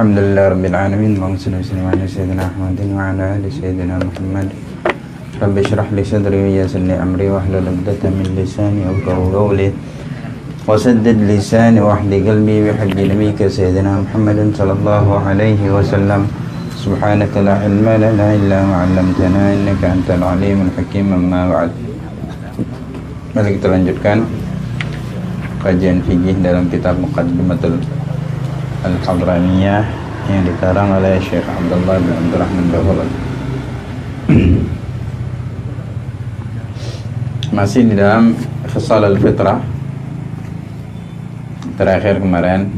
Alhamdulillah Rabbil Alamin. Allahumma salli wa sallim ala Sayyidina Muhammadin wa ala ali Sayyidina Muhammad. Rabbi shrah li sadri wa yassir li amri wahlul 'uqdatam min lisani yafqahu qawli wa saddid lisani wa hdi qalbi bi haqqi nabiyyika Sayyidina Muhammadin sallallahu alaihi wasallam. Subhanaka la ilma lana illa ma 'allamtana innaka antal alimul hakim. Amma ba'd. Mari kita lanjutkan kajian fikih dalam kitab Muqaddimatul Al-Hadramiyah yang dikarang oleh Syekh Abdullah bin Abdurrahman Bahul. Masih di dalam Khisal al-Fitrah terakhir kemarin,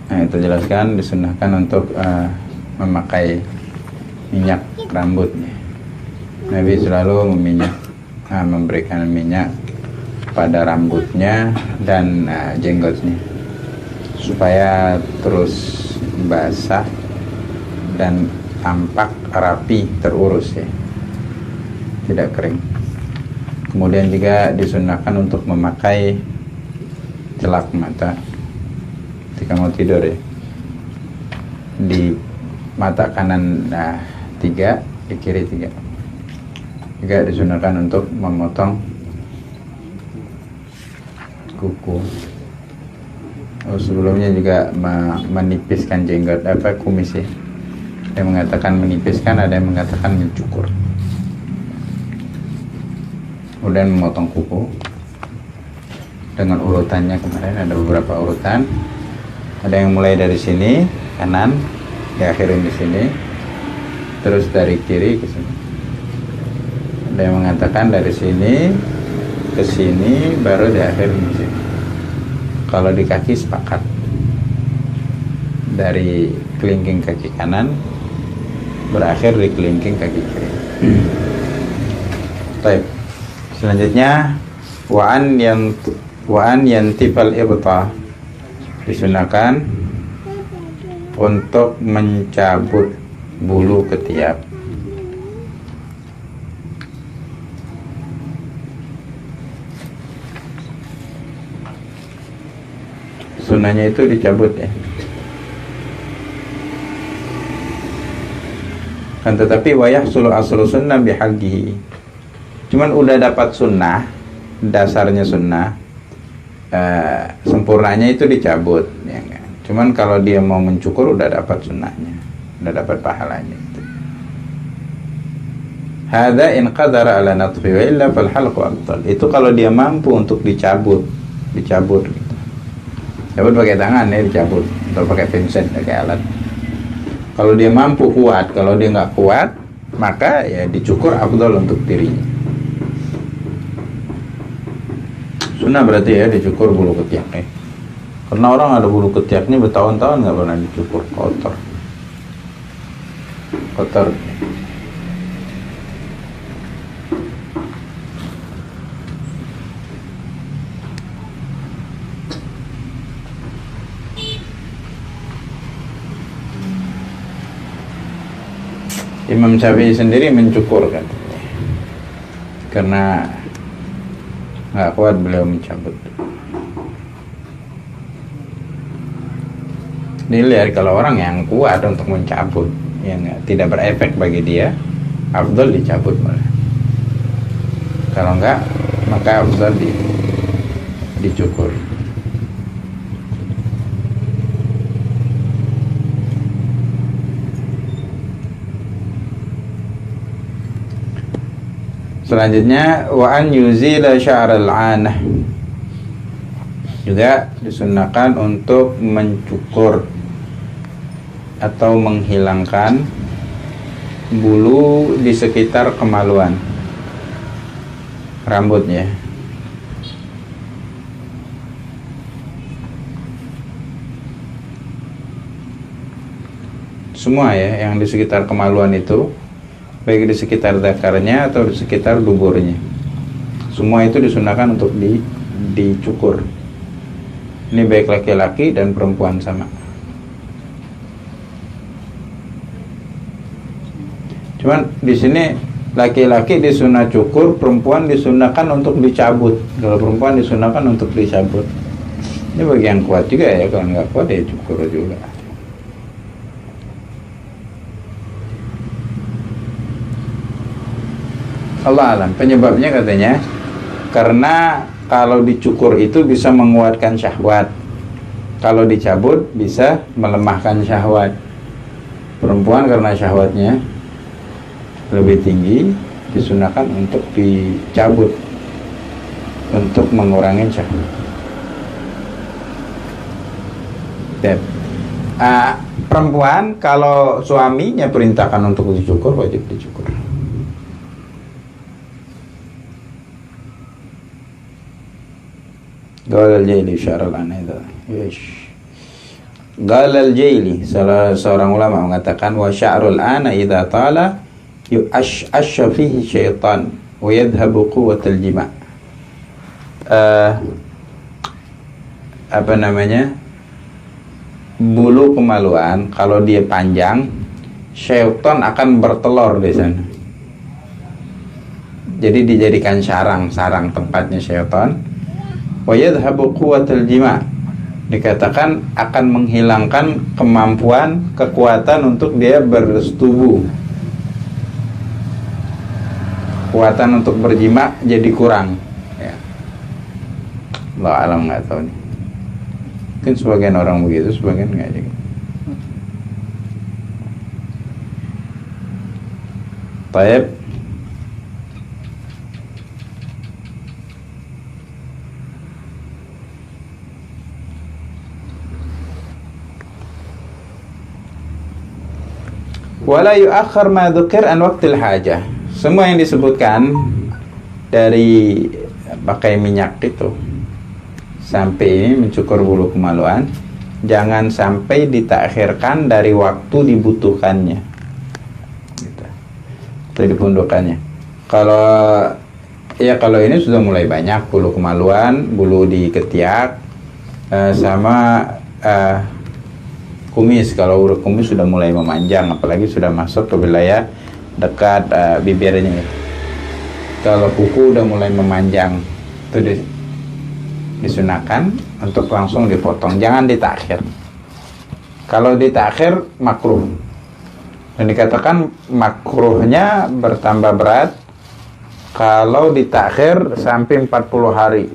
kita jelaskan disunahkan untuk memakai minyak rambut. Nabi selalu memberikan minyak pada rambutnya dan jenggotnya supaya terus basah dan tampak rapi, terurus ya, tidak kering. Kemudian juga disunahkan untuk memakai celak mata ketika mau tidur ya, di mata kanan 3, di kiri 3. Juga disunahkan untuk memotong kuku. Sebelumnya juga menipiskan jenggot, kumis ya. Ada yang mengatakan menipiskan, ada yang mengatakan mencukur. Kemudian memotong kuku dengan urutannya kemarin, ada beberapa urutan. Ada yang mulai dari sini kanan, diakhirin di sini, terus dari kiri ke sini. Ada yang mengatakan dari sini ke sini, baru diakhirin di sini. Kalau di kaki sepakat, dari kelingking kaki kanan berakhir di kelingking kaki kiri. Baik. Selanjutnya wa'an yantifal ibta, disunahkan untuk mencabut bulu ketiak. Sunahnya itu dicabut ya. Kan tetapi wayah sulu aslu sunnah bihaqqihi. Cuman udah dapat sunnah, dasarnya sunnah, sempurnanya itu dicabut ya kan? Cuman kalau dia mau mencukur udah dapat sunnahnya, udah dapat pahalanya itu. Hadza in qadara ala natfi wa illa fal halqu afdal. Itu kalau dia mampu untuk dicabut gitu. Cabut pakai tangan ya, dicabut atau pakai pinset pakai alat. Kalau dia mampu kuat, kalau dia nggak kuat, maka ya dicukur afdal untuk dirinya. Sunnah berarti ya dicukur bulu ketiak ya. Karena orang ada bulu ketiaknya bertahun-tahun nggak pernah dicukur, kotor. Imam Syafi'i sendiri mencukur kan, karena nggak kuat beliau mencabut. Dilihat kalau orang yang kuat untuk mencabut, yang tidak berefek bagi dia, afdal dicabut malah. Kalau enggak, maka afdal dicukur. Selanjutnya wa an yuzila sya'ral 'anah, juga disunahkan untuk mencukur atau menghilangkan bulu di sekitar kemaluan rambutnya. semua ya, yang di sekitar kemaluan itu, baik di sekitar zakarnya atau di sekitar duburnya, semua itu disunahkan untuk dicukur. Ini baik laki-laki dan perempuan sama. Cuman di sini laki-laki disunah cukur, perempuan disunahkan untuk dicabut. Kalau perempuan disunahkan untuk dicabut. Ini bagi yang kuat juga ya, kalau nggak kuat ya cukur juga. Allah alam. Penyebabnya katanya karena kalau dicukur itu bisa menguatkan syahwat, kalau dicabut bisa melemahkan syahwat. Perempuan karena syahwatnya lebih tinggi, disunahkan untuk dicabut untuk mengurangi syahwat. Dan perempuan kalau suaminya perintahkan untuk dicukur, wajib dicukur. Galal Jaili syarul anida. Galal Jaili, salah seorang ulama mengatakan wa sya'rul ana idza tala yu'ashsha fihi syaitan wa yadhhabu quwwatul jima'. Apa namanya? Bulu kemaluan kalau dia panjang, syaitan akan bertelur di sana. Jadi dijadikan sarang tempatnya syaitan. Wa yadhhabu quwwatul jima'. Dikatakan akan menghilangkan kemampuan, kekuatan untuk dia bersetubuh. Kekuatan untuk berjima jadi kurang ya. Allah alam, nggak tahu nih. Mungkin sebagian orang begitu, sebagian nggak juga. Taib. Wala yu'akhkhar ma dzukir an waqtil hajah. Semua yang disebutkan dari pakai minyak itu sampai mencukur bulu kemaluan, jangan sampai ditakhirkan dari waktu dibutuhkannya gitu. Atau dipundukannya. Kalau ini sudah mulai banyak bulu kemaluan, bulu di ketiak, sama kumis. Kalau urat kumis sudah mulai memanjang, apalagi sudah masuk ke wilayah dekat bibirnya. Kalau kuku udah mulai memanjang, itu disunahkan untuk langsung dipotong, jangan ditakhir. Kalau ditakhir makruh, dan dikatakan makruhnya bertambah berat kalau ditakhir sampai 40 hari.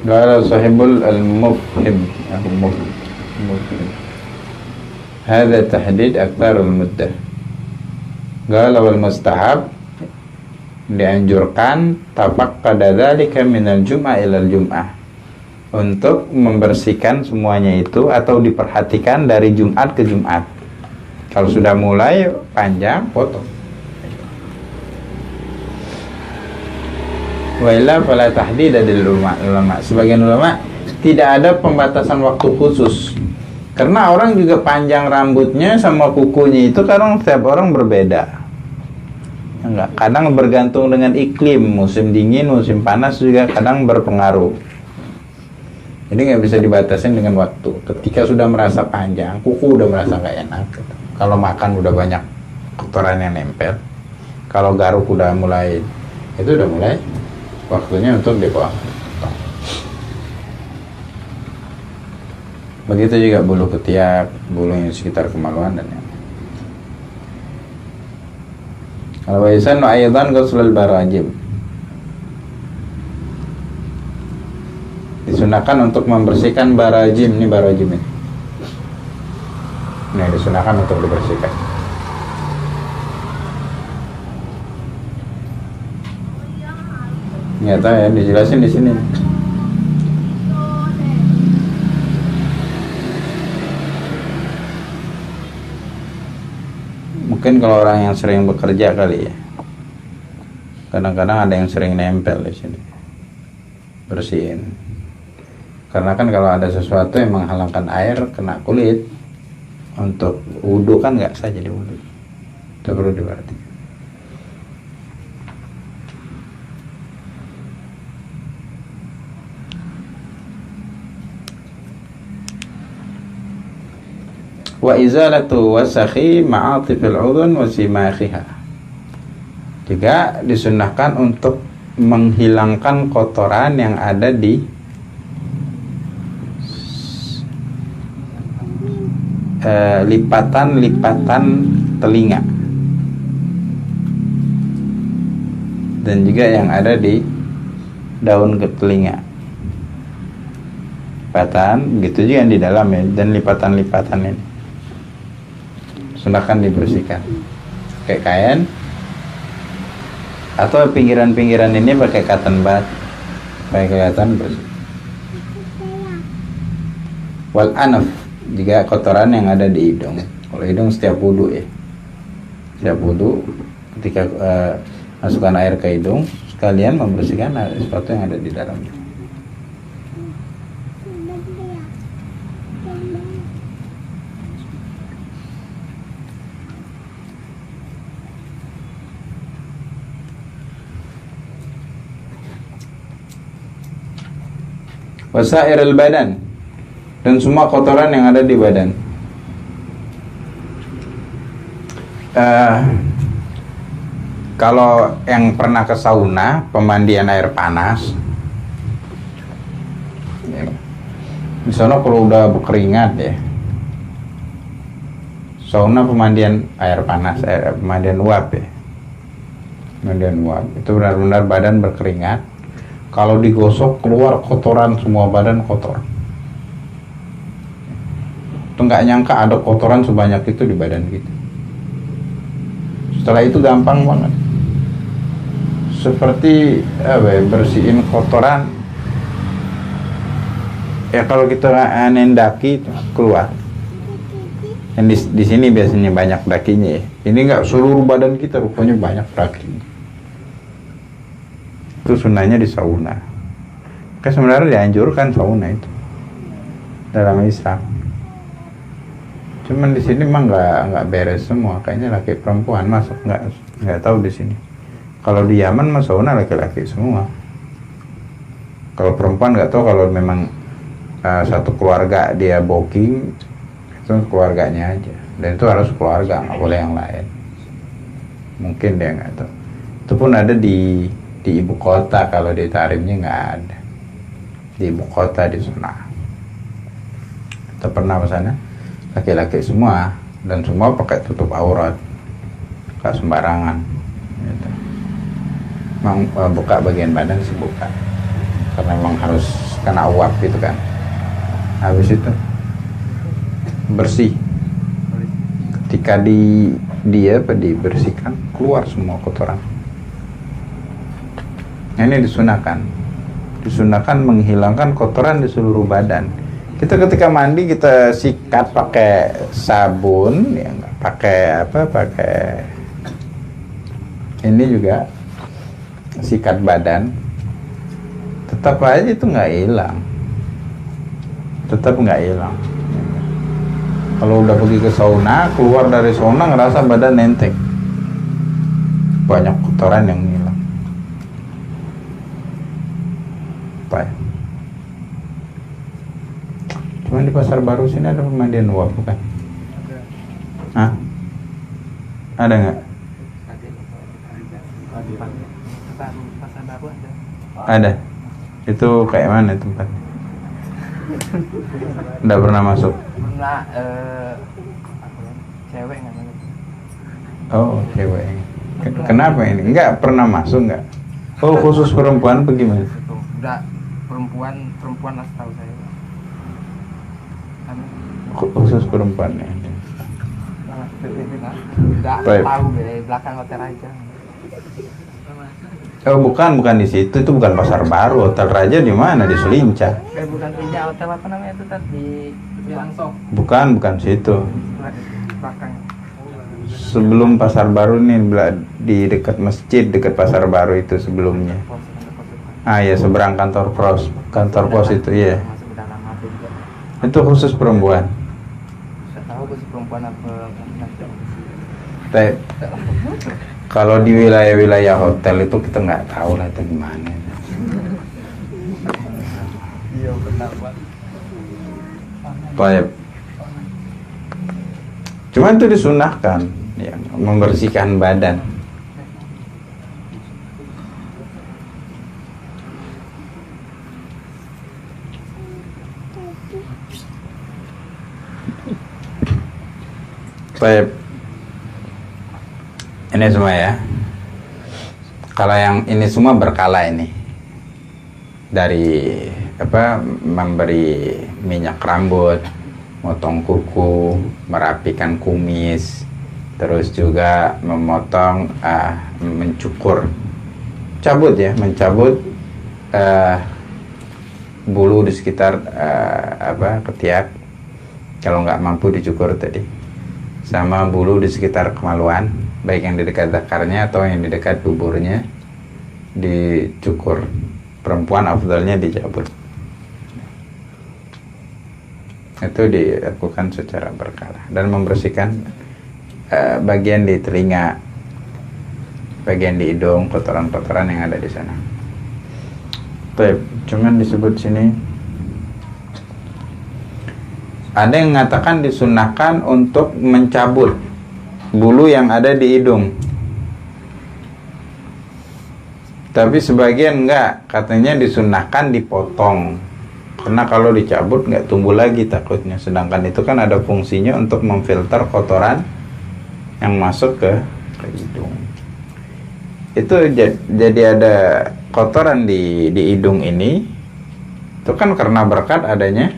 Qala sahibul al-mufhim hadha tahdid akthar al-muddah. Qala wal mustahab, dianjurkan tafaqqada dzalika minal jum'ah ilal jum'ah, untuk membersihkan semuanya itu atau diperhatikan dari Jumat ke Jumat. Kalau sudah mulai panjang, potong. Wa illa fala tahdid dari ulama. Sebagian ulama tidak ada pembatasan waktu khusus. Karena orang juga panjang rambutnya sama kukunya itu kadang setiap orang berbeda. Enggak, kadang bergantung dengan iklim, musim dingin, musim panas juga kadang berpengaruh. Jadi nggak bisa dibatasin dengan waktu. Ketika sudah merasa panjang, kuku udah merasa nggak enak. Kalau makan udah banyak kotoran yang nempel. Kalau garuk udah mulai, itu udah mulai waktunya untuk dipotong. Begitu juga bulu ketiak, bulu yang sekitar kemaluan dan yang al-waisan wa aydan ghuslul barajim. Disunahkan untuk membersihkan barajim. Ini barajim ini. Nah, disunahkan untuk dibersihkan. Nggak tahu ya, dijelasin di sini. Mungkin kalau orang yang sering bekerja kali ya. Kadang-kadang ada yang sering nempel di sini. Bersihin. Karena kan kalau ada sesuatu yang menghalangkan air kena kulit, untuk wudhu kan nggak sah jadi wudhu. Itu perlu diperhatikan. Wa izalatu wasakhi ma'atifil udhun wa simakhiha. Juga disunnahkan untuk menghilangkan kotoran yang ada di lipatan-lipatan telinga dan juga yang ada di daun ke telinga. Lipatan, gitu juga yang di dalam ya, dan lipatan-lipatan ini sunahkan dibersihkan pakai kain atau pinggiran-pinggiran ini pakai cotton bud supaya kelihatan bersih. Wal anaf, juga kotoran yang ada di hidung. Kalau hidung setiap wudu ya, setiap wudu ketika masukkan air ke hidung sekalian membersihkan sesuatu yang ada di dalamnya. Wasairil badan, dan semua kotoran yang ada di badan. Kalau yang pernah ke sauna, pemandian air panas, ya, di sana kalau udah berkeringat ya, sauna pemandian air panas, pemandian uap ya, pemandian uap itu benar-benar badan berkeringat. Kalau digosok keluar kotoran, semua badan kotor. Itu nggak nyangka ada kotoran sebanyak itu di badan kita. Setelah itu gampang banget. Seperti bersihin kotoran. Ya kalau kita nendaki keluar. Yang di sini biasanya banyak dakinya ya. Ini nggak seluruh badan kita, rupanya banyak dakinya. Itu sunahnya di sauna. Kan sebenarnya dianjurkan sauna itu dalam Islam. Cuman di sini mah nggak beres semua. Kayaknya laki perempuan masuk nggak tahu di sini. Kalau di Yaman mah sauna laki-laki semua. Kalau perempuan nggak tahu, kalau memang satu keluarga dia booking itu keluarganya aja. Dan itu harus keluarga, nggak boleh yang lain. Mungkin dia nggak tahu. Itu pun ada di ibu kota, kalau di Tarimnya nggak ada. Di ibu kota di sana. Kita pernah ke sana, laki-laki semua dan semua pakai tutup aurat, nggak sembarangan. Gitu. Memang buka bagian badan sih buka, karena memang harus kena uap gitu kan. Habis itu bersih. Ketika dibersihkan, keluar semua kotoran. Nah, ini disunahkan menghilangkan kotoran di seluruh badan. Kita ketika mandi kita sikat pakai sabun, ya nggak pakai ini juga sikat badan, tetap aja itu nggak hilang, Kalau udah pergi ke sauna, keluar dari sauna ngerasa badan nenteng, banyak kotoran yang hilang. Cuman di Pasar Baru sini ada pemandian uap bukan? Hah? Ada nggak? Pasar Baru ada. Ada. Itu kayak mana tempat? Nggak pernah masuk? Pernah, cewek nggak mana? Oh, cewek. Kenapa ini? Nggak pernah masuk nggak? Oh, khusus perempuan bagaimana? Udah perempuan lah setahu saya. Khusus perempuan ya. Enggak Baik. tahu deh belakang hotel Raja. Oh bukan di situ, itu bukan Pasar Baru. Hotel Raja di mana? Di Sulinca. Bukan Raja, hotel apa namanya itu tadi di Langsung Bukan situ. belakang. Sebelum Pasar Baru nih, di dekat masjid, dekat Pasar Baru itu sebelumnya. Ah ya, seberang kantor pos itu ya. Masuk ke dalam apa juga. Itu khusus perempuan. Saya tahu khusus perempuan apa laki-laki. Tapi kalau di wilayah-wilayah hotel itu kita nggak tahu lah itu gimana. Iya benar Pak. Baik. Cuman itu disunahkan, ya, membersihkan badan. Baik. Ini semua ya. Kalau yang ini semua berkala ini. Dari memberi minyak rambut, motong kuku, merapikan kumis, terus juga memotong, mencukur, mencabut bulu di sekitar ketiak, kalau nggak mampu dicukur tadi, sama bulu di sekitar kemaluan, baik yang di dekat zakarnya atau yang di dekat duburnya dicukur. Perempuan afdalnya dicabut. Itu dilakukan secara berkala dan membersihkan bagian di telinga, bagian di hidung, kotoran-kotoran yang ada di sana. Cuman disebut sini ada yang mengatakan disunahkan untuk mencabut bulu yang ada di hidung. Tapi sebagian enggak, katanya disunahkan dipotong. Karena kalau dicabut nggak tumbuh lagi takutnya. Sedangkan itu kan ada fungsinya untuk memfilter kotoran yang masuk ke hidung. Itu jadi ada kotoran di hidung ini. Itu kan karena berkat adanya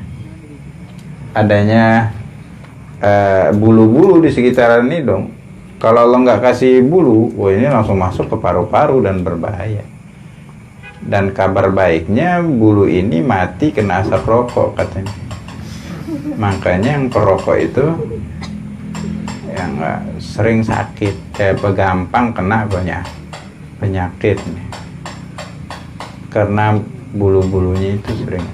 bulu-bulu di sekitaran hidung. Kalau lo nggak kasih bulu, wah ini langsung masuk ke paru-paru dan berbahaya. Dan kabar baiknya bulu ini mati kena asap rokok katanya. Makanya yang perokok itu yang sering sakit, gampang kena banyak penyakit nih. Karena bulu-bulunya itu sering.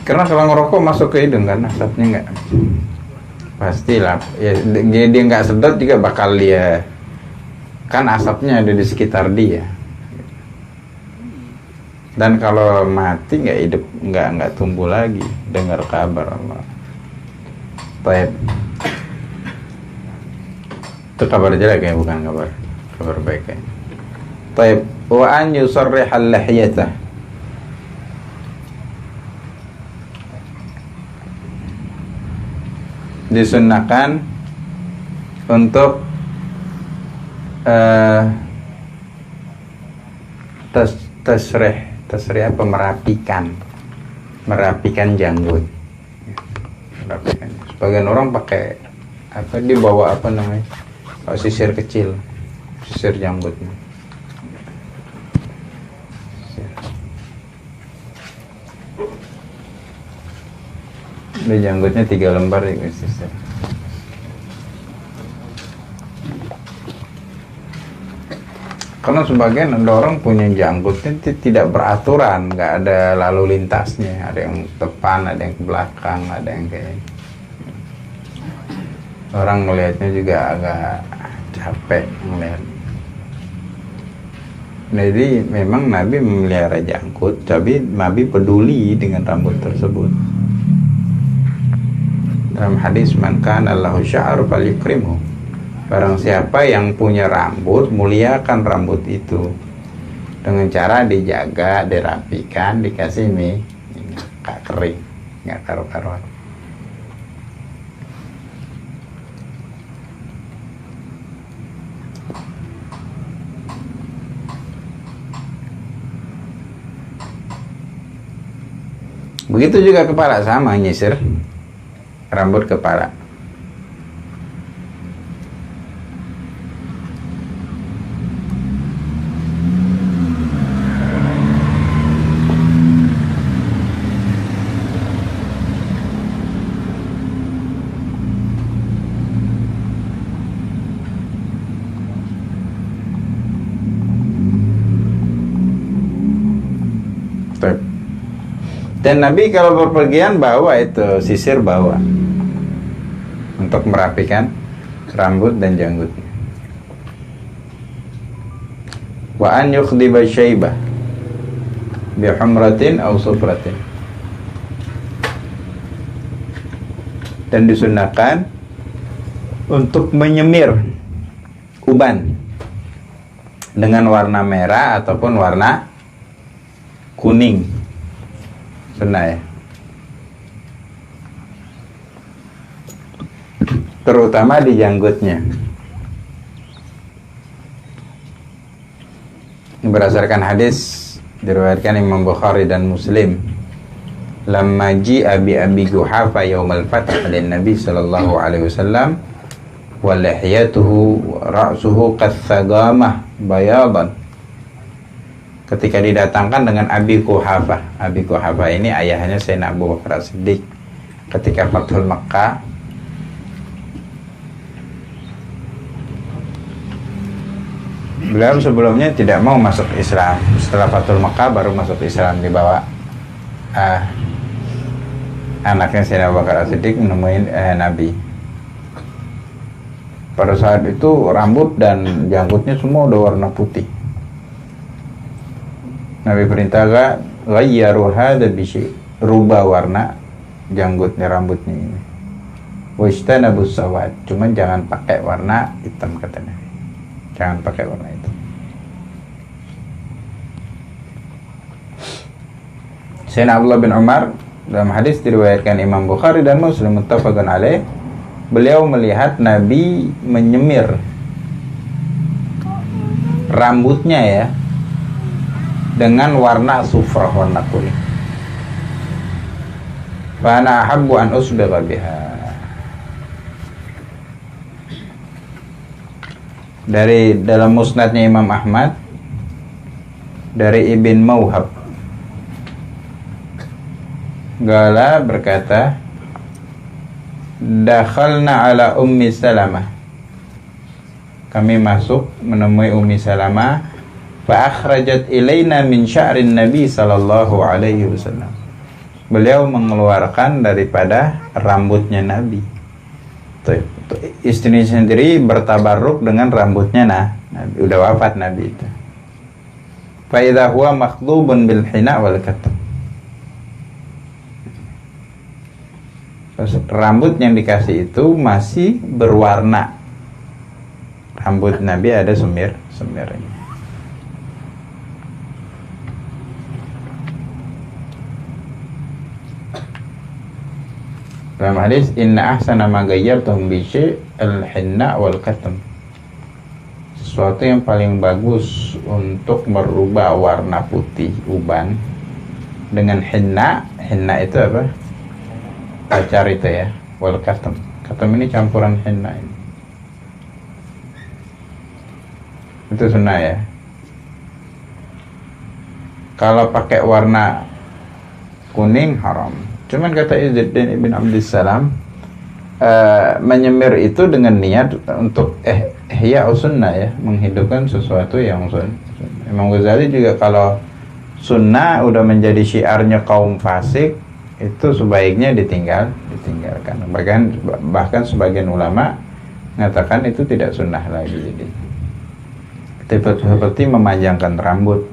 Karena kalau ngerokok masuk ke hidung kan asapnya nggak. Pastilah ya, dia nggak sedot juga bakal dia, kan asapnya ada di sekitar dia. Dan kalau mati nggak hidup, nggak tumbuh lagi. Dengar kabar Allah. Baik. Itu kabar jelek ya, bukan kabar baik ya. Baik. Wa an yusarrihal lihiyatah. Disunnahkan untuk tasrih apa, merapikan janggut. Sebagian orang pakai dibawa sisir kecil, sisir janggutnya. Ini janggutnya 3 lembar ya guys. Karena sebagian ada orang punya janggutnya tidak beraturan, nggak ada lalu lintasnya. Ada yang depan, ada yang ke belakang, ada yang kayak. Orang ngelihatnya juga agak capek ngelihat. Jadi memang Nabi memelihara janggut, tapi Nabi peduli dengan rambut tersebut. Dalam hadis, man kana lahu sya'ru falyukrimhu. Barang siapa yang punya rambut, muliakan rambut itu dengan cara dijaga, dirapikan, dikasih nggak kering, nggak karu-karuan. Begitu juga kepala, sama nyisir. rambut kepala. Dan Nabi kalau berpergian bawa itu sisir, bawa untuk merapikan rambut dan janggutnya. Wa an yukhdiba syaibah bi humratin aw sufratin. Dan disunahkan untuk menyemir uban dengan warna merah ataupun warna kuning. Sunnah ya. Terutama di janggutnya. Berdasarkan hadis diriwayatkan Imam Bukhari dan Muslim, lamma ji'a bi Abi Quhafa yaumal fath lin Nabi sallallahu alaihi wasallam wa lihiyatuhu ra'suhu qathagamah bayadan. Ketika didatangkan dengan Abi Quhafa. Abi Quhafa ini ayahnya Sayyidina Abu Bakar As-Siddiq ketika Fathul Makkah. Beliau sebelumnya tidak mau masuk Islam. Setelah Fathul Makkah baru masuk Islam, dibawa anaknya Sayyidina Abu Bakar As-Siddiq menemui Nabi. Pada saat itu rambut dan janggutnya semua udah warna putih. Nabi perintahkan ghayyaru hadza bisyai, rubah warna janggutnya, rambutnya ini. Wajtanabus sawad, cuman jangan pakai warna hitam, kata Nabi. Jangan pakai warna itu. Sayyidina Abdullah bin Umar dalam hadis diriwayatkan Imam Bukhari dan Muslim muttafaqun alaih, beliau melihat Nabi menyemir rambutnya ya dengan warna sufrah, warna kuning. Fa ana ahabbu an usbigha biha. Dari dalam musnadnya Imam Ahmad dari Ibn Mauhab, Gala berkata, dakhalna ala Ummi Salamah, kami masuk menemui Ummi Salamah, fa akhrajat ilaina min sya'rin Nabi sallallahu alaihi wasallam, beliau mengeluarkan daripada rambutnya Nabi. Tuh, istrinya sendiri bertabarruk dengan rambutnya Nabi, udah wafat Nabi itu. Fa idza huwa makhdubun bil hina wal katam, rambut yang dikasih itu masih berwarna. Rambut Nabi ada semirnya. Dalam hadis, inna ahsana ma gayyartum bi syai' al-hinna wal katam, sesuatu yang paling bagus untuk merubah warna putih uban dengan hinna. Hinna itu apa? Pacar itu ya. Wal katam, katam ini campuran henna ini. Itu sunnah ya. Kalau pakai warna kuning haram. Cuman kata Izzuddin ibn Abdissalam, menyemir itu dengan niat untuk ihya sunnah ya, menghidupkan sesuatu yang sunnah. Imam Ghazali juga kalau sunnah udah menjadi syiarnya kaum fasik, itu sebaiknya ditinggalkan. Bahkan sebagian ulama mengatakan itu tidak sunnah lagi. Jadi seperti memanjangkan rambut.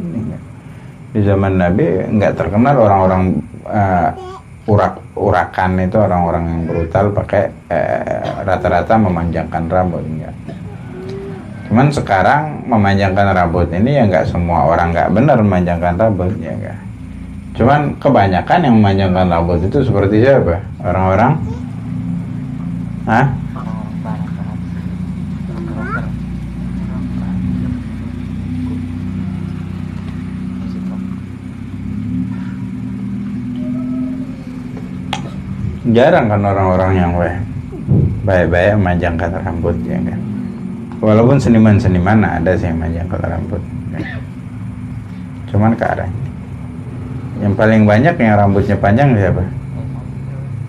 Di zaman Nabi nggak terkenal orang-orang urakan itu, orang-orang yang brutal pakai rata-rata memanjangkan rambut, enggak. Cuman sekarang memanjangkan rambut ini ya nggak semua orang nggak benar memanjangkan rambut ya enggak. Cuman kebanyakan yang memanjangkan rambut itu seperti siapa? Orang-orang Jarang kan orang-orang yang baik-baik memanjangkan rambut, ya kan. Walaupun seniman-seniman ada sih yang memanjangkan rambut, ya. Cuman ke arah yang paling banyak yang rambutnya panjang siapa?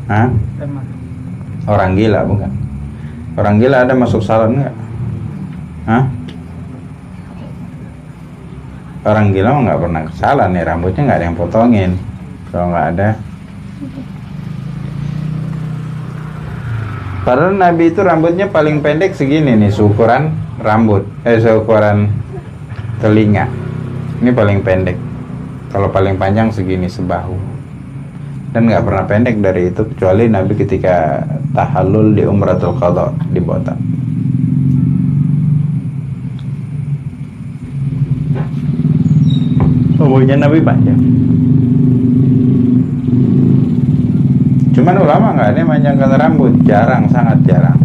Hah? Orang gila bukan? Orang gila ada masuk salon nggak? Hah? Orang gila mah nggak pernah ke salon nih, rambutnya nggak ada yang potongin. Kalau nggak ada. Padahal Nabi itu rambutnya paling pendek segini nih, seukuran rambut, seukuran telinga. Ini paling pendek. Kalau paling panjang segini, sebahu. Dan nggak pernah pendek dari itu, kecuali Nabi ketika tahallul di Umratul Qadha di botak. Rambutnya Nabi panjang. Cuman ulama nggak ada yang manjangkan rambut, jarang, sangat jarang.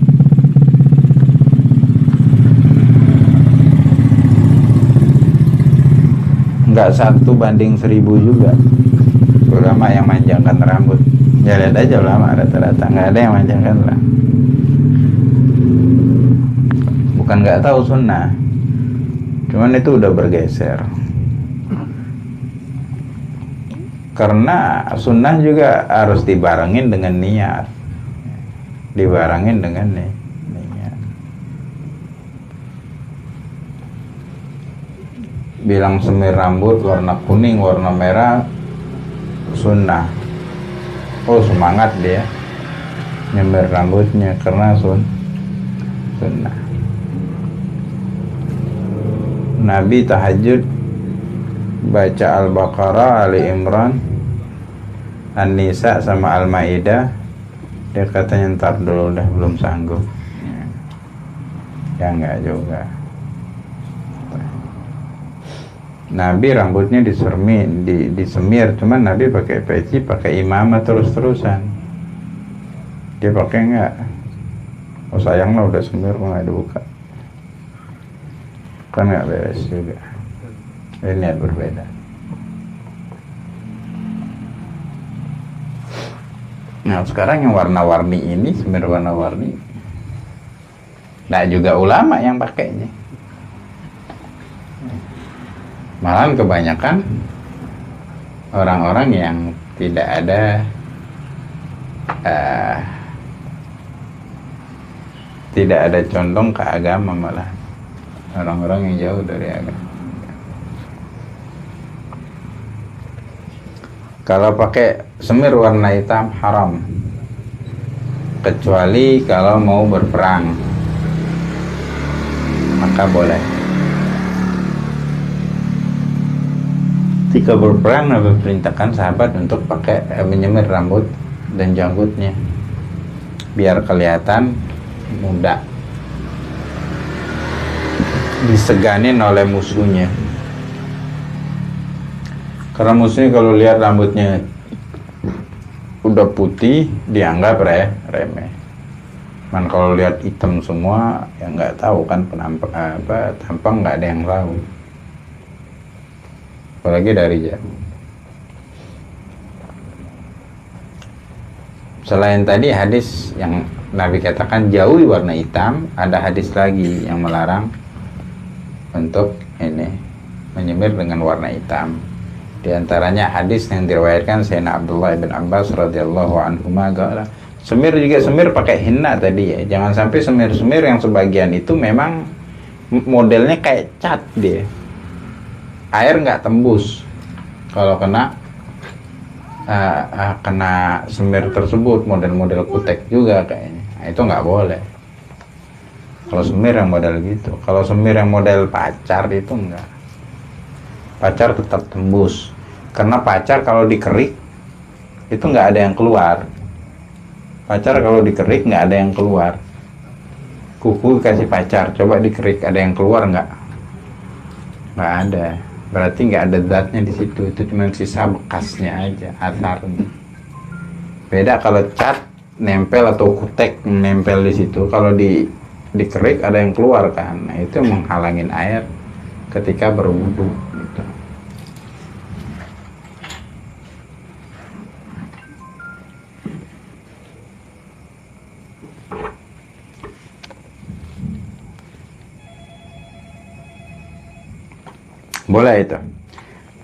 Nggak 1:1000 juga ulama yang manjangkan rambut. Ya lihat aja ulama rata-rata nggak ada yang manjangkan lah. Bukan nggak tahu sunnah, cuman itu udah bergeser. Karena sunnah juga harus dibarengin dengan niat, dibarengin dengan niat. Bilang semir rambut warna kuning, warna merah sunnah. Oh semangat dia nyemir rambutnya karena sunnah. Nabi tahajud baca Al-Baqarah, Ali Imran, An-Nisa sama Al-Maidah. Dia katanya ntar dulu dah, belum sanggup. Ya enggak juga. Nabi rambutnya disemir, cuman Nabi pakai peci, pakai imamah terus-terusan. Dia pakai enggak? Oh sayang lah udah semir kok nggak dibuka. Kan nggak beres juga. Ini niat berbeda. Nah sekarang yang warna-warni ini, semir warna-warni, nah juga ulama yang pakainya. Malahan kebanyakan orang-orang yang tidak ada tidak ada condong ke agama, malah orang-orang yang jauh dari agama. Kalau pakai semir warna hitam haram, kecuali kalau mau berperang, maka boleh. Ketika berperang, Nabi perintahkan sahabat untuk pakai menyemir rambut dan janggutnya biar kelihatan muda, diseganin oleh musuhnya. Karena musuhnya kalau lihat rambutnya udah putih dianggap remeh. Man kalau lihat hitam semua ya nggak tahu kan tampang nggak ada yang tahu. Apalagi dari jauh. Selain tadi hadis yang Nabi katakan jauhi warna hitam, ada hadis lagi yang melarang untuk ini menyemir dengan warna hitam. Di antaranya hadis yang diriwayatkan Sayyidina Abdullah bin Abbas radhiyallahu anhuma, semir juga semir pakai henna tadi ya. Jangan sampai semir-semir yang sebagian itu memang modelnya kayak cat dia. Air nggak tembus kalau kena semir tersebut, model-model kutek juga kayaknya. Nah, itu nggak boleh kalau semir yang model gitu. Kalau semir yang model pacar itu enggak, pacar tetap tembus, karena pacar kalau dikerik itu nggak ada yang keluar. Pacar kalau dikerik nggak ada yang keluar. Kuku kasih pacar, coba dikerik ada yang keluar nggak ada. Berarti nggak ada zatnya di situ, itu cuma sisa bekasnya aja, asarnya. Beda kalau cat nempel atau kutek nempel di situ, kalau dikerik ada yang keluar kan, nah itu menghalangin air ketika berwudu gitu. Boleh itu.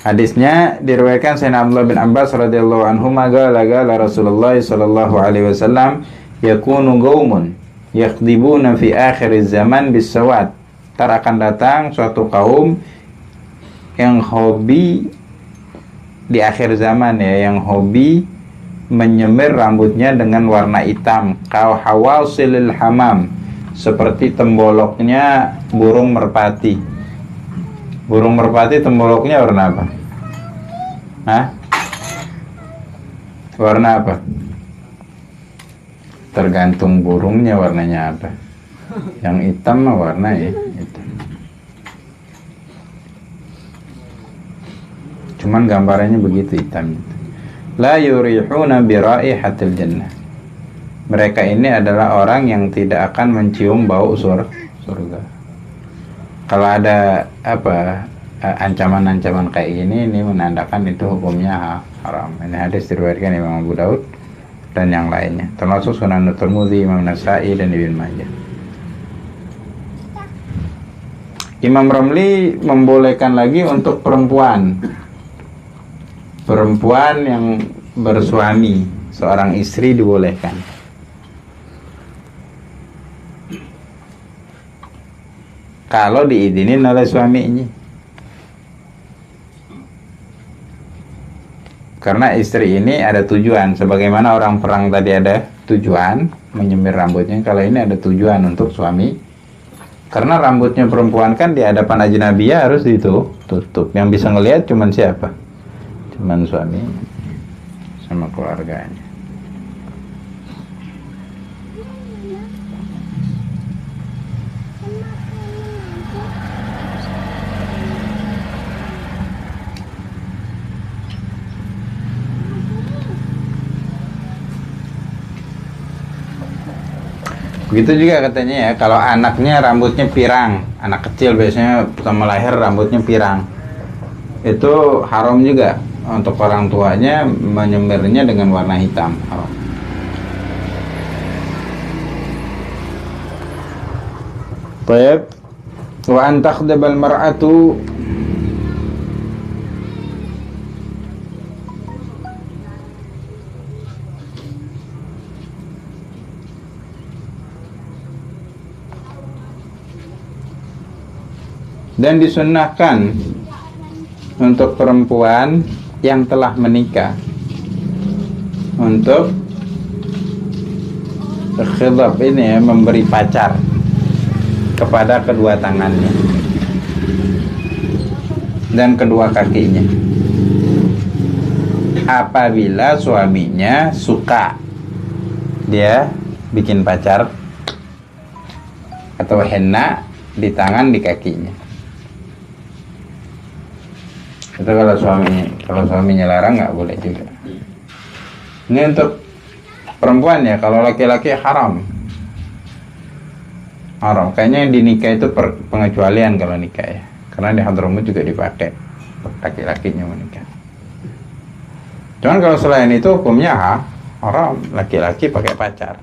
Hadisnya diriwayatkan Sayyidina Abdullah bin Abbas radhiyallahu anhu qala Rasulullah sallallahu alaihi wasallam yakunu qaumun yakhdibuna fi akhir zaman bisawat. Akan datang suatu kaum yang hobi di akhir zaman ya, yang hobi menyemir rambutnya dengan warna hitam, kau hawasilil hamam, seperti temboloknya burung merpati. Burung merpati temboloknya warna apa? Hah? Warna apa? Tergantung burungnya warnanya apa. Yang hitam mah warna ya hitam. Cuman gambarannya begitu hitam. La yurihuna bi raihatil jannah. Mereka ini adalah orang yang tidak akan mencium bau surga. Kalau ada ancaman-ancaman kayak gini, ini menandakan itu hukumnya haram. Ini hadis diriwayatkan Imam Abu Daud dan yang lainnya, termasuk Sunan Tirmidzi, Imam Nasa'i dan Ibnu Majah. Imam Ramli membolehkan lagi untuk perempuan yang bersuami, seorang istri dibolehkan. Kalau diizinin oleh suaminya. Karena istri ini ada tujuan, sebagaimana orang perang tadi ada tujuan menyemir rambutnya, kalau ini ada tujuan untuk suami. Karena rambutnya perempuan kan di hadapan ajnabiyah harus ditutup. Yang bisa ngelihat cuman siapa? Cuman suami sama keluarganya. Begitu juga katanya ya, kalau anaknya rambutnya pirang, anak kecil biasanya pertama lahir rambutnya pirang, itu haram juga untuk orang tuanya menyemirnya dengan warna hitam, haram. Baik, wa an takhdabal mar'atu dan disunnahkan untuk perempuan yang telah menikah untuk khidab ini ya, memberi pacar kepada kedua tangannya dan kedua kakinya apabila suaminya suka dia bikin pacar atau henna di tangan di kakinya. Itu kalau suaminya larang nggak boleh juga. Ini untuk perempuan ya. Kalau laki-laki haram. Kayaknya yang dinikah itu pengecualian kalau nikah ya. Karena di Hadramut juga dipakai laki-lakinya menikah. Cuman kalau selain itu hukumnya haram. Laki-laki pakai pacar,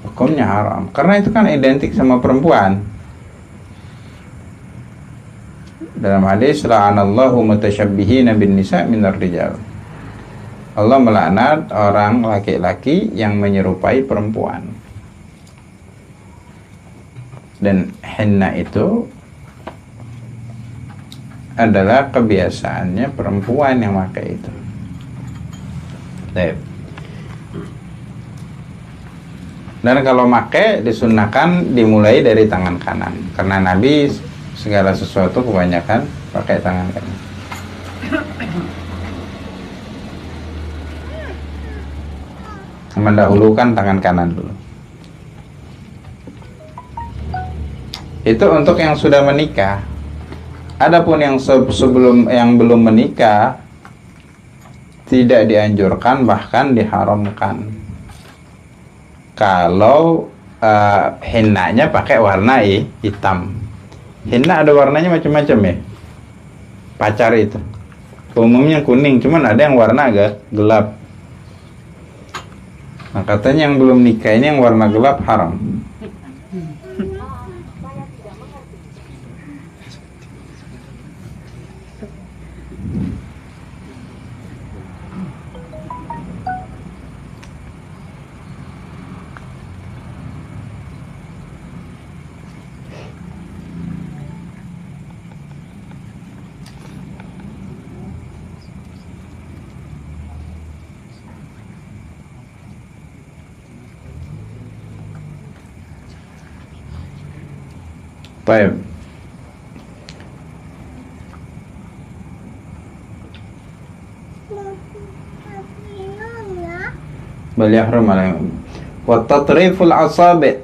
hukumnya haram. Karena itu kan identik sama perempuan. Dalam hadis la'anallahu mutasyabbihina bin nisa minar rijal. Allah melaknat orang laki-laki yang menyerupai perempuan. Dan henna itu adalah kebiasaannya perempuan yang pakai itu. Dan kalau pakai disunahkan dimulai dari tangan kanan, karena Nabi segala sesuatu kebanyakan pakai tangan kanan. Mendahulukan tangan kanan dulu. Itu untuk yang sudah menikah. Adapun yang sebelum yang belum menikah tidak dianjurkan, bahkan diharamkan. Kalau hennanya pakai warna hitam. Henna ada warnanya macam-macam ya. Pacar itu umumnya kuning, cuman ada yang warna agak gelap. Nah, katanya yang belum nikah ini yang warna gelap haram. Baik. Bal yahrum alaihim. Wa tatriful asabi.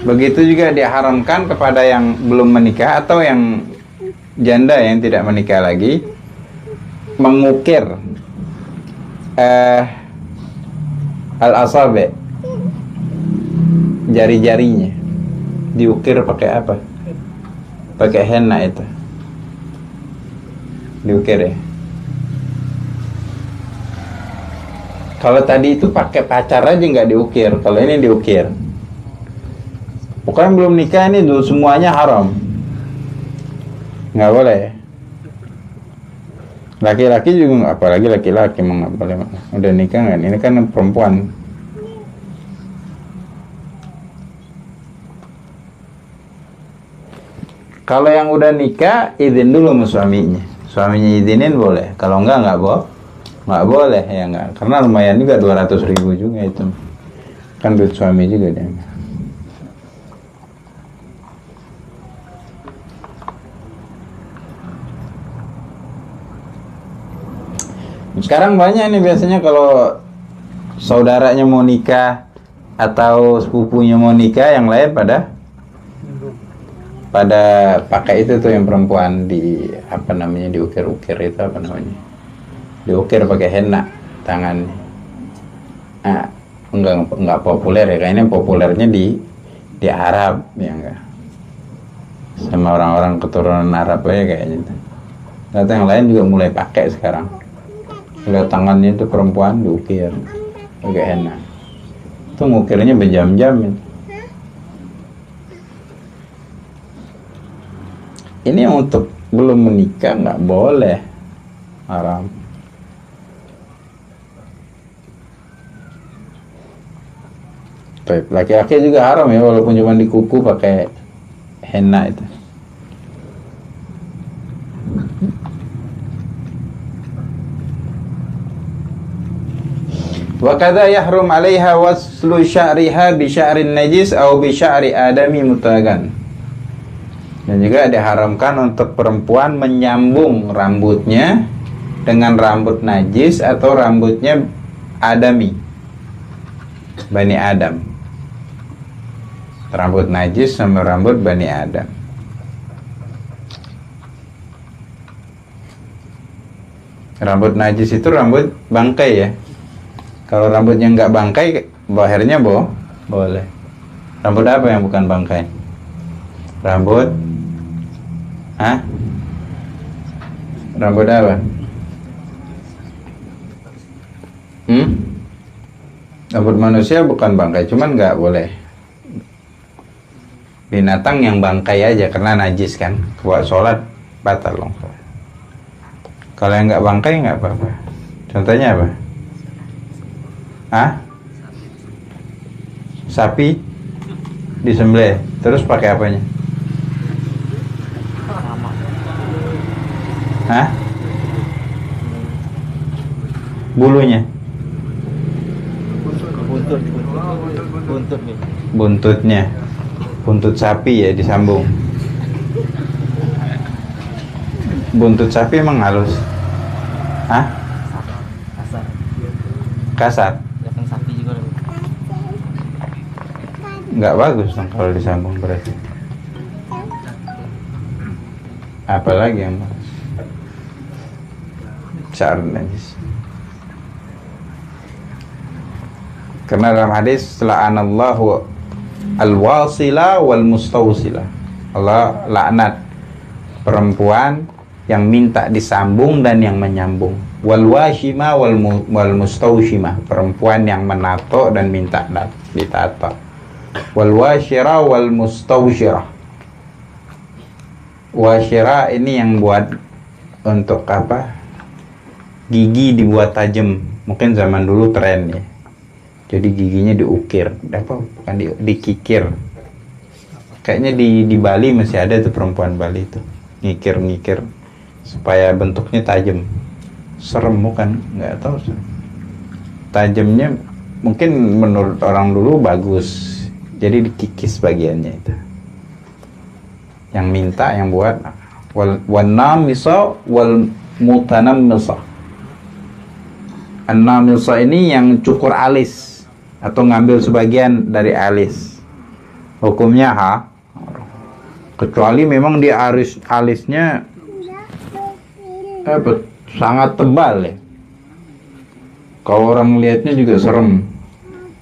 Begitu juga diharamkan kepada yang belum menikah atau yang janda yang tidak menikah lagi mengukir al-asabi, jari-jarinya diukir pakai apa? Pakai henna itu. Diukir ya. Kalau tadi itu pakai pacar aja nggak diukir, kalau ini diukir. Pokoknya belum nikah ini dulu semuanya haram. Nggak boleh. Laki-laki juga nggak, apalagi laki-laki emang nggak boleh. Udah nikah nggak? Ini kan perempuan. Kalau yang udah nikah, izin dulu sama suaminya. Suaminya izinin boleh. Kalau nggak boleh ya nggak. Karena lumayan juga 200.000 juga itu. Kan duit suami juga dia. Sekarang banyak nih biasanya kalau saudaranya mau nikah atau sepupunya mau nikah, yang lain pada pakai itu tuh yang perempuan di apa namanya, diukir-ukir itu apa namanya, diukir pakai henna tangan. Nah, enggak populer ya, kayaknya populernya di Arab ya enggak, sama orang-orang keturunan Arab aja kayaknya. Ternyata yang lain juga mulai pakai sekarang. Lihat tangannya itu perempuan diukir pakai henna. Itu ngukirnya berjam-jam itu. Ini untuk belum menikah nggak boleh, haram. Baik, laki-laki juga haram ya, walaupun cuma di kuku pakai henna itu. Wa kadza yahrum 'alaiha waslu sya'riha bi sya'rin najis aw bi sya'ri adami mutagan. Dan juga diharamkan untuk perempuan menyambung rambutnya dengan rambut najis atau rambutnya adami, Bani Adam. Rambut najis sama rambut Bani Adam. Rambut najis itu rambut bangkai ya. Kalau rambutnya nggak bangkai, lehernya boleh. Rambut apa yang bukan bangkai? Rambut Rambut apa? Rambut manusia bukan bangkai, cuman nggak boleh. Binatang yang bangkai aja karena najis kan, buat sholat batal loh. Kalau yang nggak bangkai nggak apa-apa. Contohnya apa? Sapi disembelih, terus pakai apanya? Bulunya? Buntutnya. Buntut sapi ya disambung. Buntut sapi emang halus? Kasar? Nggak bagus dong kalau disambung berarti. Apalagi yang bagus? Syar najis. Karena dalam hadis la'anallahu al-wasila wal mustawsila. Allah laknat perempuan yang minta disambung dan yang menyambung. Wal washima wal mustawshima, perempuan yang menato dan minta ditato. Wal washira wal mustawshira. Washira ini yang buat untuk apa? Gigi dibuat tajam. Mungkin zaman dulu tren ya. Jadi giginya diukir, bukan dikikir. Kayaknya di Bali masih ada tuh perempuan Bali itu ngikir supaya bentuknya tajam. Serem bukan? Nggak tahu sih. Tajamnya mungkin menurut orang dulu bagus, jadi dikikis bagiannya itu. Yang minta yang buat wal namisa wal mutanammisa. An-namisa ini yang cukur alis atau ngambil sebagian dari alis. Hukumnya kecuali memang dia alisnya sangat tebal ya. Kalau orang melihatnya juga serem.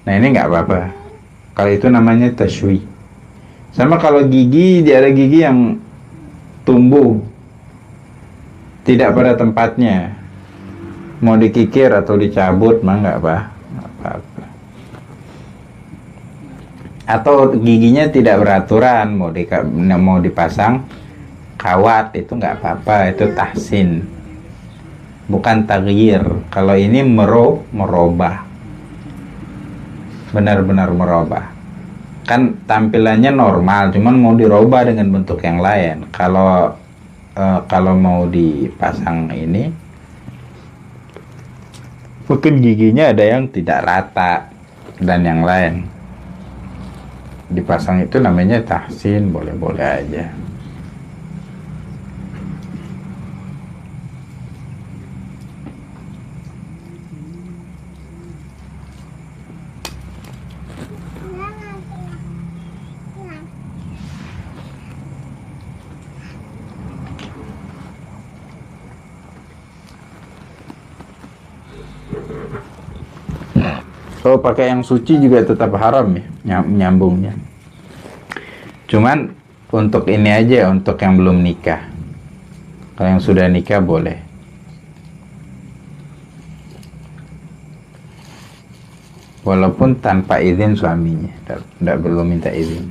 Nah ini nggak apa-apa. Kalau itu namanya tashwi. Sama kalau gigi, dia ada gigi yang tumbuh tidak pada tempatnya, mau dikikir atau dicabut mah nggak apa-apa. Atau giginya tidak beraturan, mau dipasang kawat, itu nggak apa-apa, itu tahsin, bukan taghyir. Kalau ini merubah, benar-benar merubah. Kan tampilannya normal, cuman mau dirubah dengan bentuk yang lain. Kalau mau dipasang ini, mungkin giginya ada yang tidak rata dan yang lain. Dipasang itu namanya tahsin, boleh-boleh aja. Kalau pakai yang suci juga tetap haram ya, nyambungnya. Cuman untuk ini aja, untuk yang belum nikah. Kalau yang sudah nikah boleh. Walaupun tanpa izin suaminya, tidak perlu minta izin.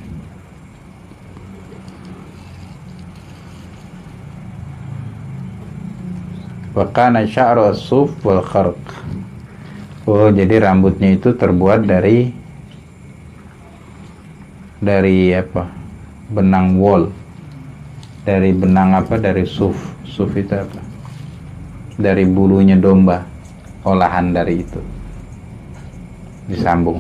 Wa kana sya'ru as-suf wal kharq. Oh, jadi rambutnya itu terbuat dari apa? Benang wol. Dari benang apa? Dari suf. Suf itu apa? Dari bulunya domba. Olahan dari itu. Disambung.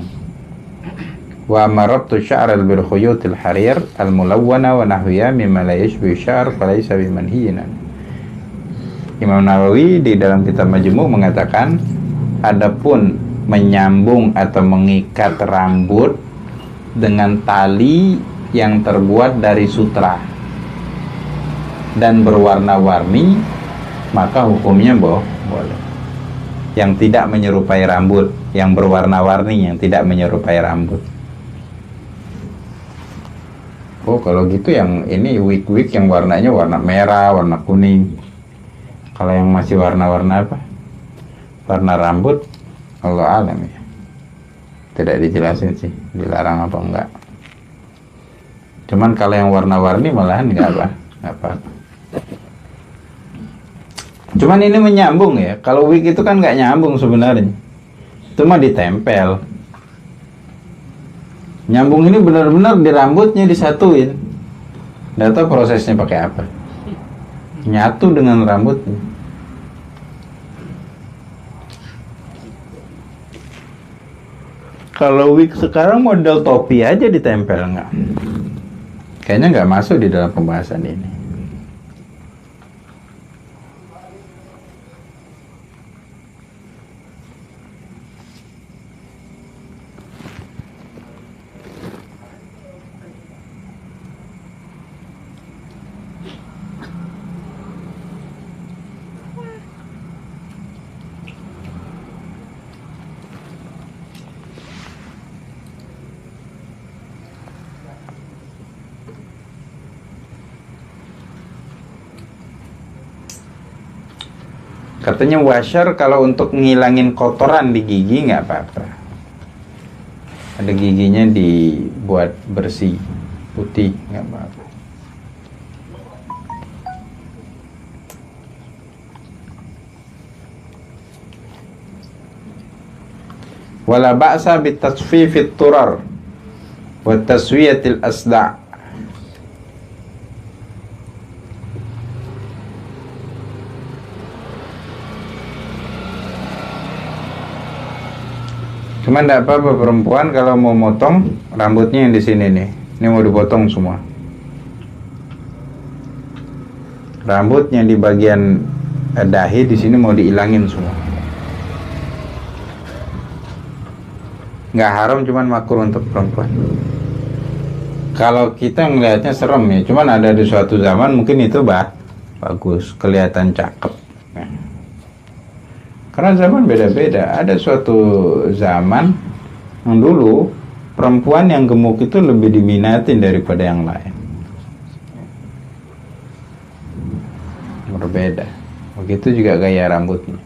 Wa marabtu sya'ral bil khuyutil harir al mulawwana wa nahwiya mimma la yashbi sya'ar falaysa bimanhiyin. Imam Nawawi di dalam kitab Majmu' mengatakan, adapun menyambung atau mengikat rambut dengan tali yang terbuat dari sutra dan berwarna-warni, maka hukumnya boleh. Yang tidak menyerupai rambut, yang berwarna-warni, yang tidak menyerupai rambut. Oh, kalau gitu yang ini wig-wig yang warnanya warna merah, warna kuning. Kalau yang masih warna-warna apa? Warna rambut, Allah alam ya. Tidak dijelasin sih, dilarang apa enggak. Cuman kalau yang warna-warni malahan enggak apa. Cuman ini menyambung ya. Kalau wig itu kan enggak nyambung sebenarnya. Itu mah ditempel. Nyambung ini benar-benar di rambutnya disatuin. Nggak tahu prosesnya pakai apa. Nyatu dengan rambutnya. Kalau wig sekarang model topi aja ditempel nggak? Kayaknya nggak masuk di dalam pembahasan ini. Katanya washer kalau untuk ngilangin kotoran di gigi nggak apa-apa. Ada giginya dibuat bersih, putih, nggak apa-apa. Wala ba'sa bitasfifit turar wa taswiyatil asda'. Cuman tidak apa-apa perempuan kalau mau motong rambutnya yang di sini nih. Ini mau dipotong semua. Rambutnya di bagian dahi di sini mau diilangin semua. Nggak haram, cuman makruh untuk perempuan. Kalau kita ngelihatnya serem ya, cuman ada di suatu zaman mungkin itu bagus, kelihatan cakep. Nah, karena zaman beda-beda. Ada suatu zaman yang dulu perempuan yang gemuk itu lebih diminatin daripada yang lain. Berbeda. Begitu juga gaya rambutnya.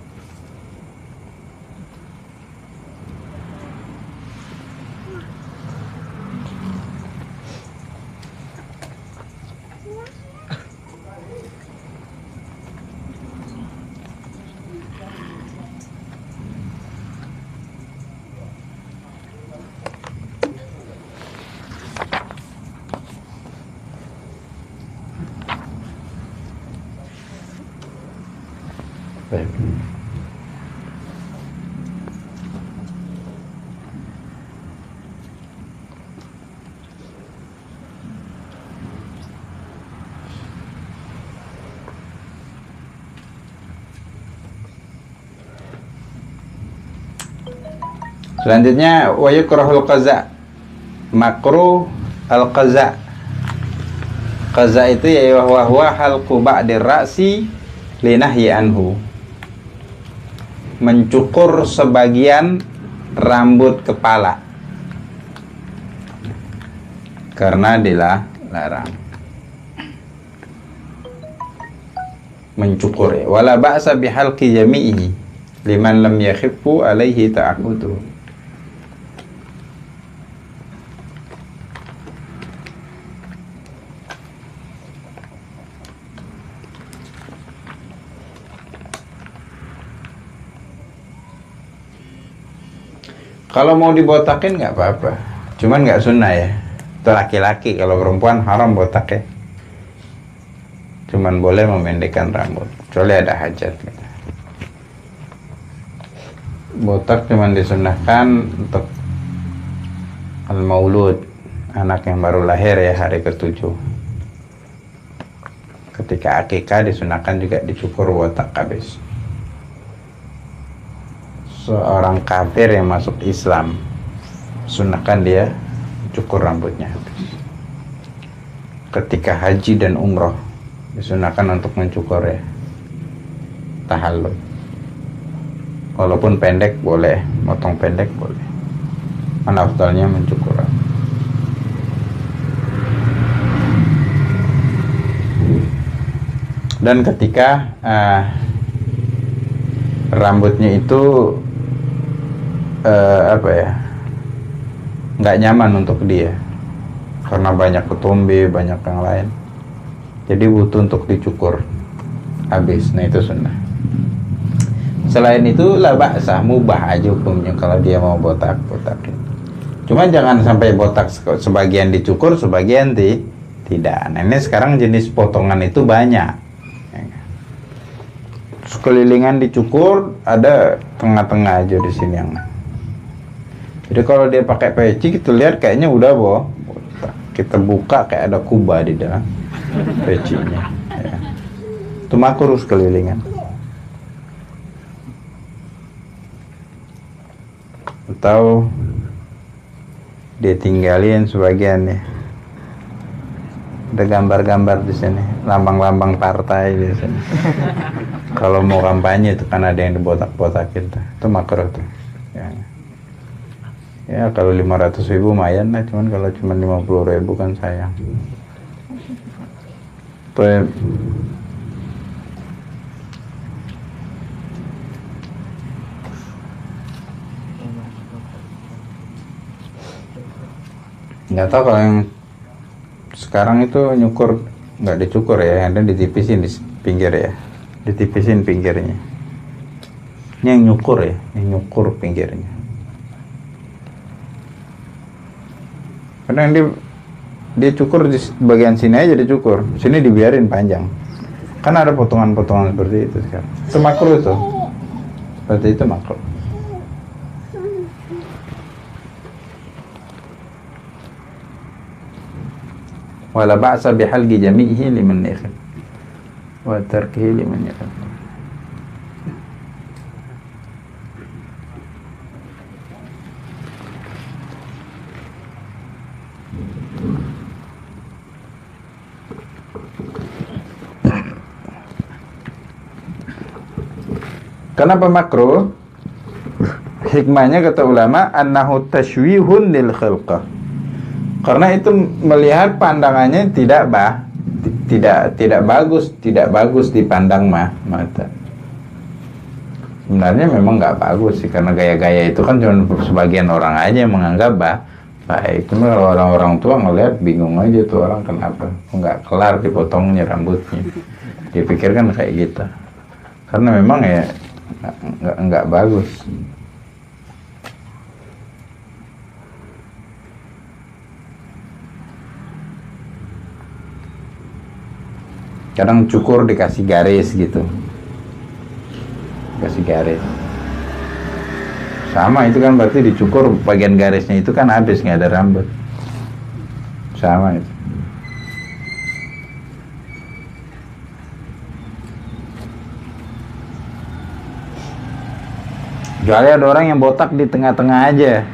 Baik. Selanjutnya wa yukrahul qaza. Makruh al-qaza. Qaza itu ya wa huwa halqu ba'dir ra'si linahyi anhu. Mencukur sebagian rambut kepala karena dilarang mencukur ya. Wala ba'sa bihalqi jami'ihi liman lam yakhifu alaihi ta'aqudu. Kalau mau dibotakin nggak apa-apa, cuman nggak sunnah ya. Itu laki-laki, kalau perempuan haram botak ya. Cuman boleh memendekkan rambut, kecuali ada hajat. Botak cuman disunnahkan untuk al-maulud, anak yang baru lahir ya, hari ke-7. Ketika akikah disunahkan juga dicukur botak habis. Seorang kafir yang masuk Islam, sunahkan dia cukur rambutnya habis. Ketika haji dan umroh disunahkan untuk mencukur ya, tahallul. Walaupun pendek boleh, motong pendek boleh. Mana afdalnya mencukur rambut. Dan ketika rambutnya itu nggak nyaman untuk dia karena banyak ketombe, banyak yang lain, jadi butuh untuk dicukur habis. Nah itu sunnah. Selain itu la ba'sa, mubah aja hukumnya kalau dia mau botak-botakin. Cuman jangan sampai botak sebagian dicukur, sebagian tidak. Nah ini sekarang jenis potongan itu banyak. Sekelilingan dicukur, ada tengah-tengah aja di sini yang. Jadi kalau dia pakai peci, kita lihat kayaknya udah kita buka kayak ada kubah di dalam pecinya. Ya. Itu makruh sekelilingan. Atau dia tinggalin sebagian ya. Ada gambar-gambar di sini, lambang-lambang partai di sini. Kalau mau kampanye itu kan ada yang dibotak-botakin tuh. Itu makruh tuh. Ya kalau 500.000 lumayan lah, cuman kalau cuma 50.000 kan sayang. Tuh. Nggak tahu kalau yang sekarang itu nyukur nggak dicukur ya, ada ditipisin di pinggir ya, ditipisin pinggirnya. Ini yang nyukur ya, yang nyukur pinggirnya. Karena dia cukur di bagian sini aja dicukur, sini dibiarin panjang. Kan ada potongan-potongan seperti itu sekarang. Itu makruh itu. Berarti itu makruh. wala ba'sa bihalqi jami'ihi liman yakhaf wa tarkihi liman yakhaf. Kenapa makruh? Hikmahnya kata ulama, annahu tashwihun lil khalqah. Karena itu melihat pandangannya tidak bagus dipandang mata. Sebenarnya memang nggak bagus sih, karena gaya-gaya itu kan cuma sebagian orang aja yang menganggap baik. Cuma kalau orang-orang tua ngelihat bingung aja tuh orang, kenapa nggak kelar dipotongnya rambutnya. Dipikirkan kayak gitu. Karena memang ya nggak bagus. Kadang cukur dikasih garis gitu, kasih garis. Sama itu kan berarti dicukur bagian garisnya itu kan habis, nggak ada rambut. Sama itu. Kecuali ada orang yang botak di tengah-tengah aja.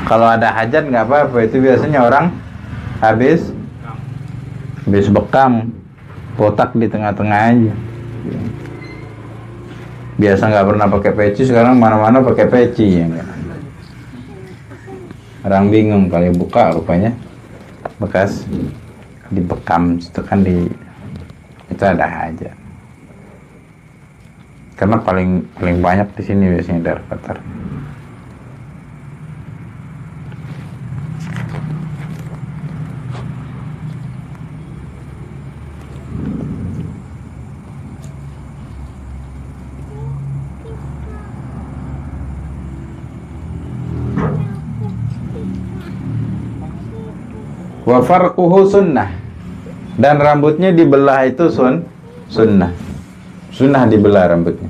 Kalau ada hajat nggak apa-apa, itu biasanya orang habis bekam, botak di tengah-tengah aja. Biasa nggak pernah pakai peci, sekarang mana-mana pakai peci ya. Orang bingung kali buka, rupanya bekas dibekam itu kan itu ada hajat. Karena paling banyak di sini biasanya darah kotor. Wa farquhu sunnah, dan rambutnya dibelah itu sunnah. Sunnah dibelah rambutnya.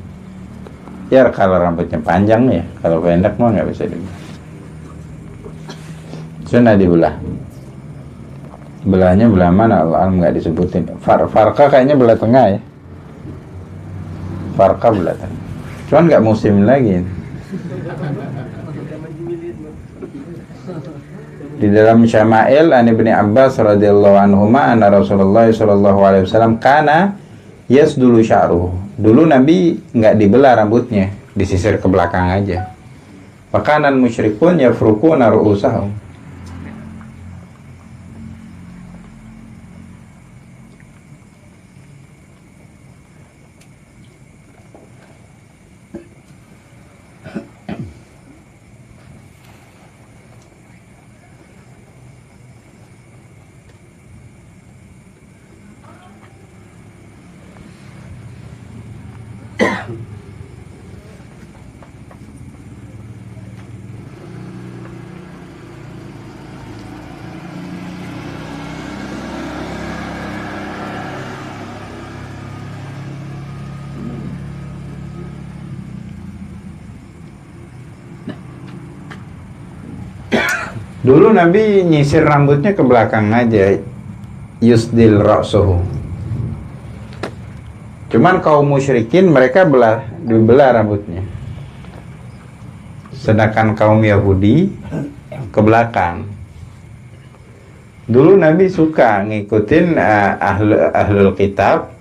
Ya kalau rambutnya panjang ya, kalau pendek mah nggak bisa dibelah. Sunnah dibelah. Belahnya belah mana? Allah nggak disebutin. Farqa kayaknya belah tengah ya. Farqa belah tengah. Cuman nggak musim lagi. Di dalam Syama'il an Ibnu Abbas radhiyallahu anhuma anna Rasulullah sallallahu alaihi wasallam kana yasdulu sya'ruhu. Dulu Nabi nggak dibelah rambutnya, disisir ke belakang aja. Makanan musyrikun yafruquna ru'usahum. Dulu Nabi nyisir rambutnya ke belakang aja, yusdil ra'suhu. Cuman kaum musyrikin mereka dibelah rambutnya. Sedangkan kaum Yahudi ke belakang. Dulu Nabi suka ngikutin ahlul kitab,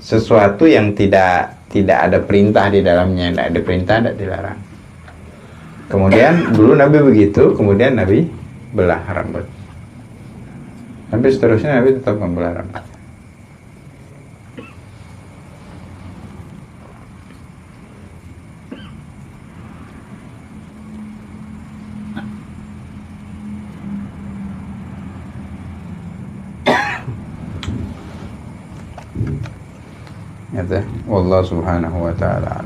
sesuatu yang tidak ada perintah di dalamnya, tidak ada perintah, tidak dilarang. Kemudian dulu Nabi begitu, kemudian Nabi belah rambut. Tapi seterusnya Nabi tetap membelah rambut. Ya, wallahu subhanahu wa ta'ala.